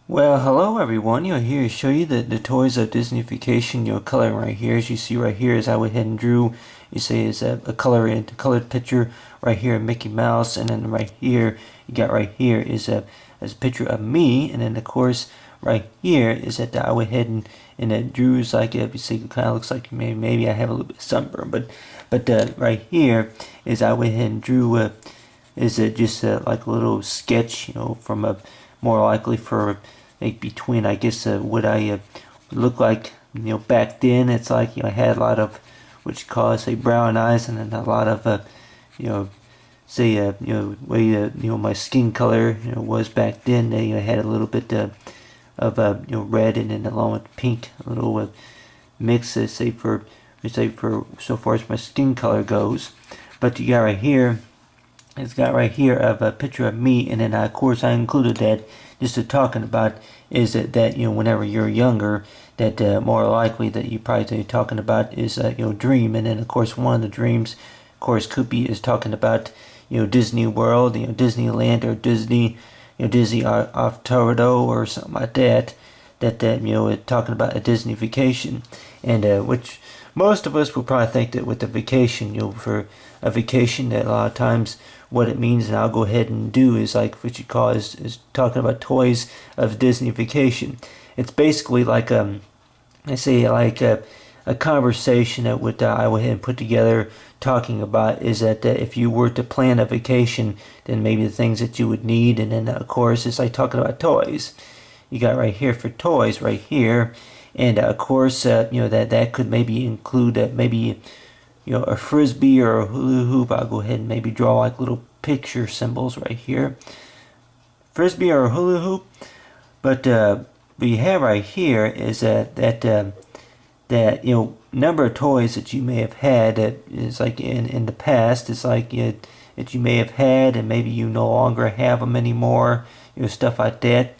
Well, hello everyone. Here to show you the toys of Disney Vacation. Coloring right here. As you see right here, is I went ahead and drew. You see, is a colored picture right here of Mickey Mouse, and then right here you got right here is a picture of me, and then of course right here is that I went ahead and drew is like you see, it kind of looks like maybe I have a little bit of sunburn, but right here is I went ahead and drew is just like a little sketch, from a more likely for like between I guess what I look like back then. It's like I had a lot of what you call say brown eyes, and then a lot of you know say way my skin color was back then. They had a little bit of red, and then along with pink, a little mix say for so far as my skin color goes. But you got right here, it's got right here of a picture of me, and then of course I included that just to talking about is that whenever you're younger, that more likely that you probably talking about is dream, and then of course one of the dreams, of course, could be is talking about Disney World, Disneyland, or Disney off Torado or something like that. That talking about a Disney vacation, and which most of us will probably think that with the vacation, for a vacation, that a lot of times what it means, and I'll go ahead and do is like what you call is talking about toys of Disney vacation. It's basically like I say like a conversation that would I went ahead and put together talking about is that if you were to plan a vacation, then maybe the things that you would need, and then of course it's like talking about toys. You got right here for toys right here, and of course that could maybe include maybe a frisbee or a hula hoop. I'll go ahead and maybe draw like little picture symbols right here. Frisbee or a hula hoop. But what you have right here is that number of toys that you may have had that is like in the past. It's like that you may have had, and maybe you no longer have them anymore. Stuff like that.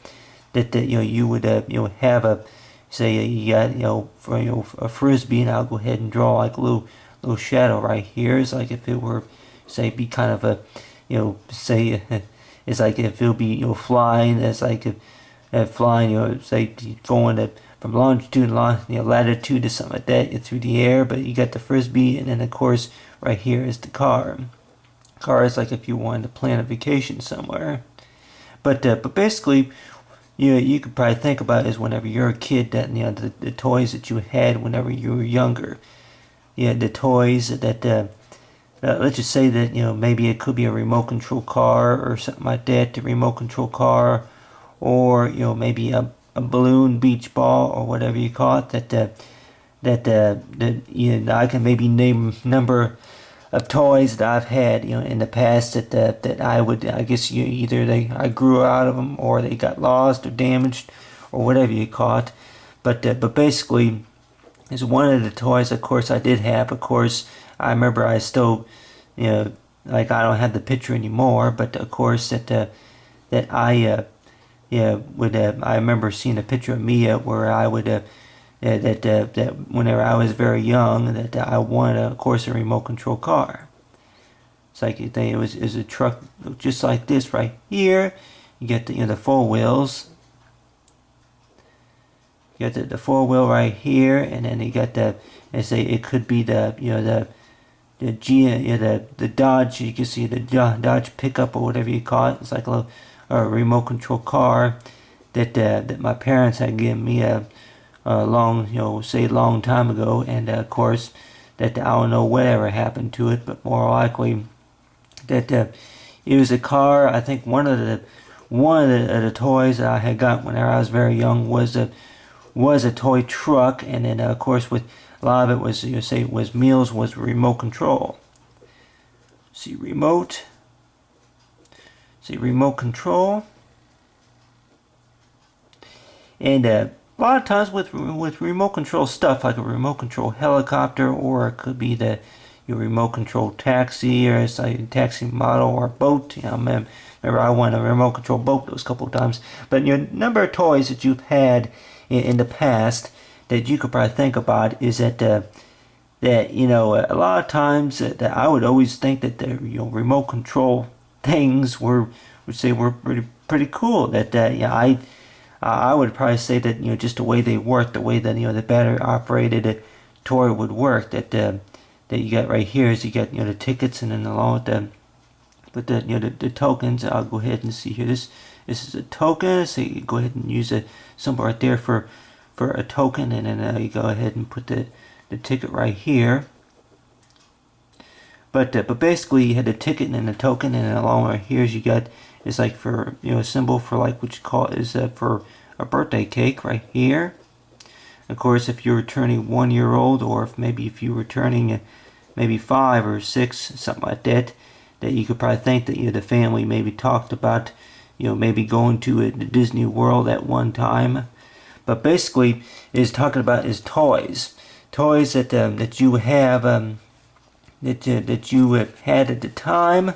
That you would have a say you got for a frisbee, and I'll go ahead and draw like a little shadow right here. It's like if it were say be kind of a say it's like if it'll be flying. It's like flying say going from longitude latitude to something like that through the air. But you got the frisbee, and then of course right here is the car. Car is like if you wanted to plan a vacation somewhere. But basically, you could probably think about is whenever you're a kid, that the toys that you had whenever you were younger. The toys that let's just say that maybe it could be a remote control car or something like that, the remote control car, or maybe a balloon beach ball or whatever you call it. That I can maybe name number of toys that I've had in the past that I would I guess either I grew out of them, or they got lost or damaged or whatever you call it. But basically, is one of the toys of course I did have. Of course I remember I still like I don't have the picture anymore, but of course that I would I remember seeing a picture of me where I would that whenever I was very young, that I wanted, of course, a remote control car. It's like it was is a truck just like this right here. You get the four wheels. You got the four wheel right here, and then you got it could be the the Dodge. You can see the Dodge pickup or whatever you call it. It's like a remote control car that my parents had given me a long time ago, and of course that I don't know whatever happened to it, but more likely that it was a car. I think one of the toys that I had got when I was very young was a toy truck, and then of course with a lot of it was was meals was remote control. See remote control, and a lot of times with remote control stuff, like a remote control helicopter, or it could be your remote control taxi, or it's like a taxi model, or a boat. Remember I wanted a remote control boat those couple of times. But your number of toys that you've had in the past that you could probably think about is that a lot of times that I would always think that the remote control things were pretty cool. That I would probably say that, just the way they work, the way that, the battery operated toy would work, that that you got right here is you got, the tickets, and then along with the tokens. I'll go ahead and see here. This is a token, so you go ahead and use a symbol right there for a token, and then you go ahead and put the ticket right here. But basically you had the ticket and then the token, and then along right here you got is like for, a symbol for like what you call is for a birthday cake right here. Of course, if you're turning 1 year old, or if you were turning maybe 5 or 6, something like that, that you could probably think that the family maybe talked about, maybe going to the Disney World at one time. But basically, is talking about is toys that you have that you have had at the time,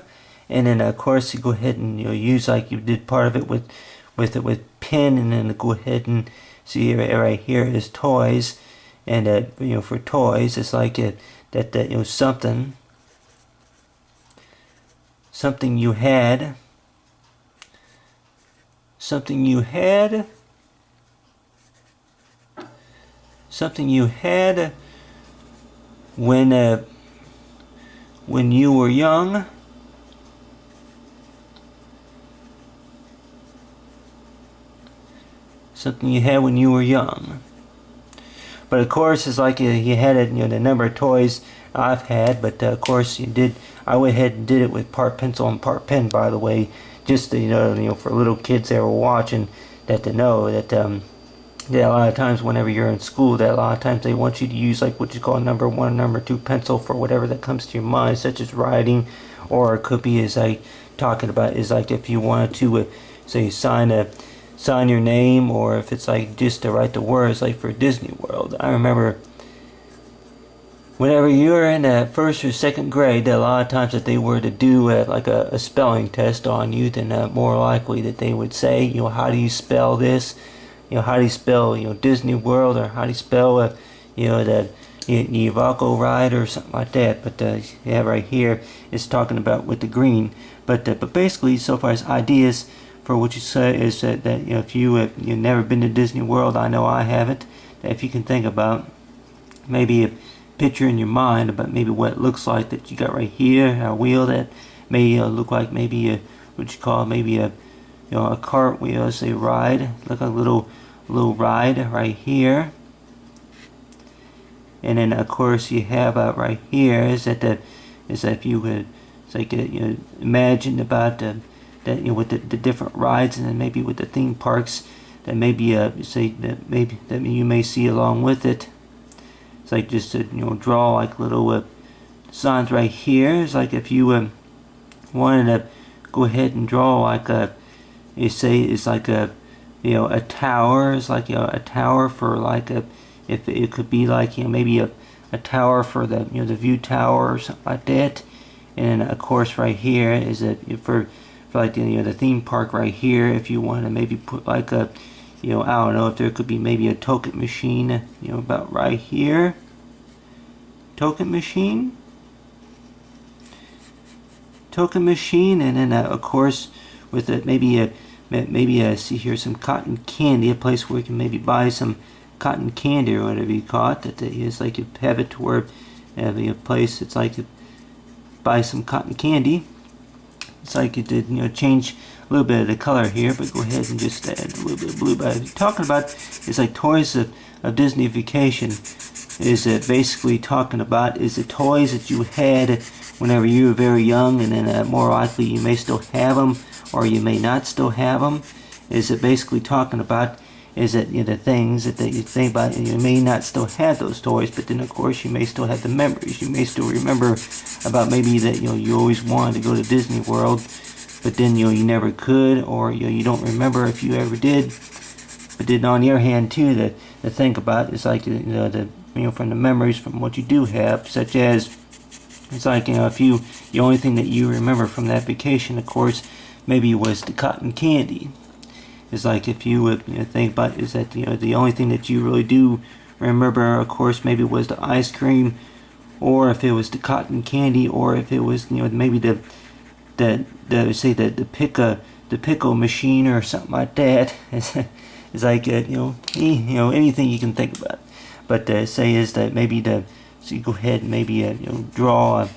and then of course you go ahead and use like you did part of it with pen, and then go ahead and see right here is toys, and for toys it's like that something you had when you were young. Something you had when you were young. But of course, it's like you had it, the number of toys I've had. But of course, I went ahead and did it with part pencil and part pen. By the way, just to, for little kids that were watching, that to know that a lot of times whenever you're in school, that a lot of times they want you to use like what you call number 1, number 2 pencil for whatever that comes to your mind, such as writing, or it could be as I talking about is like if you wanted to say sign your name, or if it's like just to write the words like for Disney World. I remember whenever you were in the 1st or 2nd grade, that a lot of times that they were to do like a spelling test on you, then more likely that they would say, how do you spell this? How do you spell, Disney World, or how do you spell, the Yavaco ride, or something like that. But yeah, right here it's talking about with the green. But basically, so far as ideas for what you say is that if you've never been to Disney World, I know I haven't. That if you can think about maybe a picture in your mind about maybe what it looks like that you got right here, a wheel that may look like maybe what you call maybe a a cartwheel, say ride, like a little ride right here. And then of course you have right here is that if you would, it's like imagine about that with the different rides, and then maybe with the theme parks that maybe say that maybe that you may see along with it. It's like just to draw like little signs right here. It's like if you wanted to go ahead and draw like you say it's like a a tower. It's like a tower for like if it could be like maybe a tower for the the view tower or something like that. And of course right here is for like the theme park right here. If you want to maybe put like a I don't know if there could be maybe a token machine about right here. Token machine, and then of course with it maybe see here some cotton candy, a place where you can maybe buy some cotton candy or whatever you call it. That is like you have it to where a place it's like you buy some cotton candy. It's like you did change a little bit of the color here, but go ahead and just add a little bit of blue. But talking about it's like toys of Disneyfication is basically talking about is the toys that you had whenever you were very young, and then more likely you may still have them or you may not still have them. Is it basically talking about is that the things that you think about, and you may not still have those toys, but then of course you may still have the memories. You may still remember about maybe that you always wanted to go to Disney World, but then you never could, or you don't remember if you ever did. But then on the other hand too, the think about is like from the memories from what you do have, such as it's like if the only thing that you remember from that vacation, of course, maybe was the cotton candy. It's like if you would think about is that the only thing that you really do remember, of course, maybe was the ice cream, or if it was the cotton candy, or if it was maybe the pickle machine or something like that. it's like anything you can think about. But say is that maybe so you go ahead and maybe draw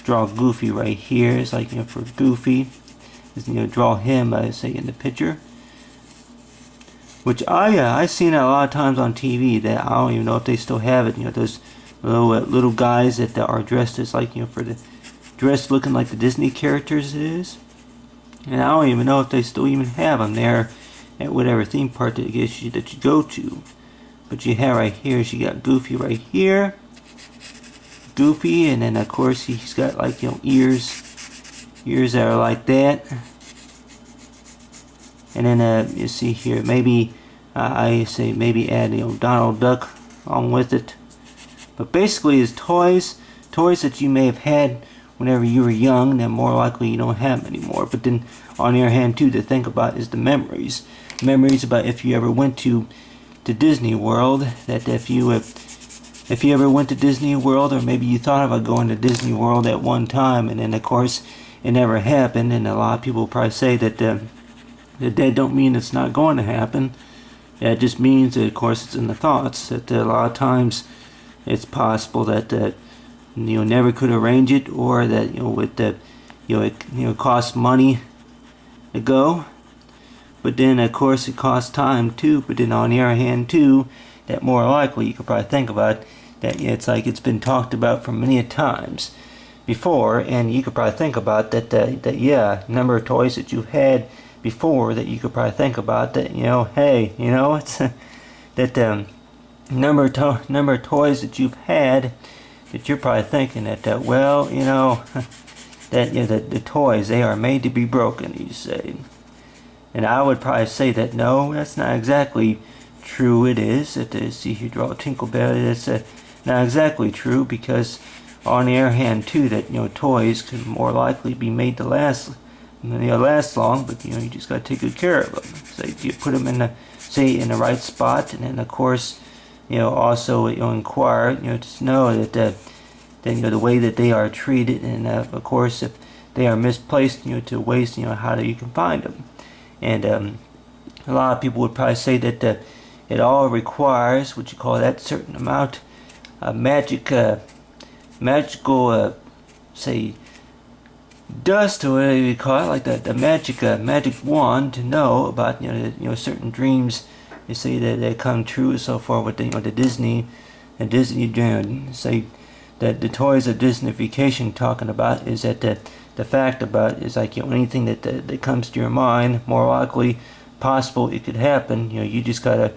Goofy right here. It's like for Goofy, is draw him say in the picture. Which I seen it a lot of times on TV. That I don't even know if they still have it. Those little guys that are dressed as like for the dressed looking like the Disney characters it is. And I don't even know if they still even have them there at whatever theme park that you go to. But you have right here, you got Goofy right here. Goofy, and then of course he's got like ears that are like that. And then you see here, maybe I say maybe add Donald Duck along with it. But basically, it's toys that you may have had whenever you were young, that more likely you don't have anymore. But then on the other hand too, to think about is the memories about if you ever went to Disney World. That if you ever went to Disney World, or maybe you thought about going to Disney World at one time, and then of course it never happened. And a lot of people probably say that that don't mean it's not going to happen. That just means that of course it's in the thoughts. That a lot of times it's possible that never could arrange it, or that with the it costs money to go. But then of course it costs time too. But then on the other hand too, that more likely you could probably think about that it's like it's been talked about for many times before, and you could probably think about that yeah, number of toys that you've had before, that you could probably think about that hey, it's that number of toys that you've had, that you're probably thinking that well, that the toys, they are made to be broken, you say. And I would probably say that no, that's not exactly true. It is that see here, draw Tinkerbell. It's not exactly true, because on the other hand too, that toys could more likely be made to last long, but you just got to take good care of them. So if you put them in the right spot, and then of course also inquire, just know that the way that they are treated, and of course if they are misplaced, to waste, how you can find them. And a lot of people would probably say that it all requires what you call that certain amount of magical say dust, or whatever you call it, like the magic wand, to know about certain dreams. They say that they come true, so far with the Disney say that the toys of Disneyfication talking about is that the fact about is like anything that comes to your mind, more likely possible it could happen. You just gotta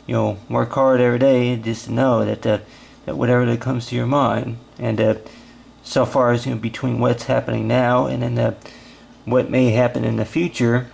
work hard every day just to know that whatever that comes to your mind. And so far as between what's happening now and then what may happen in the future,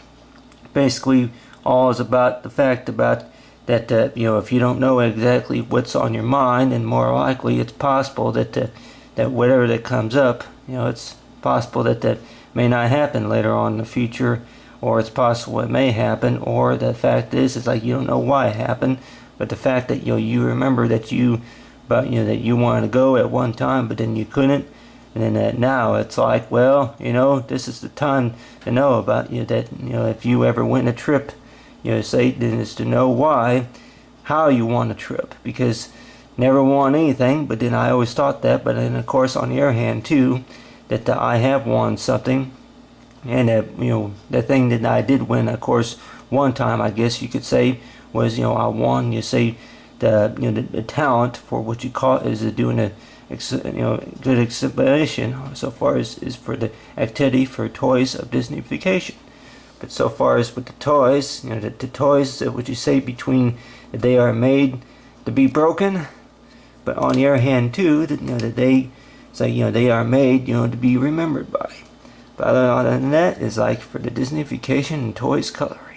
basically all is about the fact about that if you don't know exactly what's on your mind, then more likely it's possible that whatever that comes up, it's possible that may not happen later on in the future, or it's possible it may happen, or the fact is it's like you don't know why it happened, but the fact that you remember that you wanted to go at one time, but then you couldn't, and then now it's like, well, this is the time to know about that if you ever win a trip, say then is to know why, how you won a trip, because never won anything. But then I always thought that, but then of course on the other hand too, that I have won something, and the thing that I did win, of course, one time I guess you could say was I won the talent for what you call is doing a good exhibition, so far as is for the activity for toys of Disneyfication. But so far as with the toys, the toys what you say between that they are made to be broken, but on the other hand too, that they say they are made to be remembered by. But other than that, is like for the Disneyfication and toys coloring.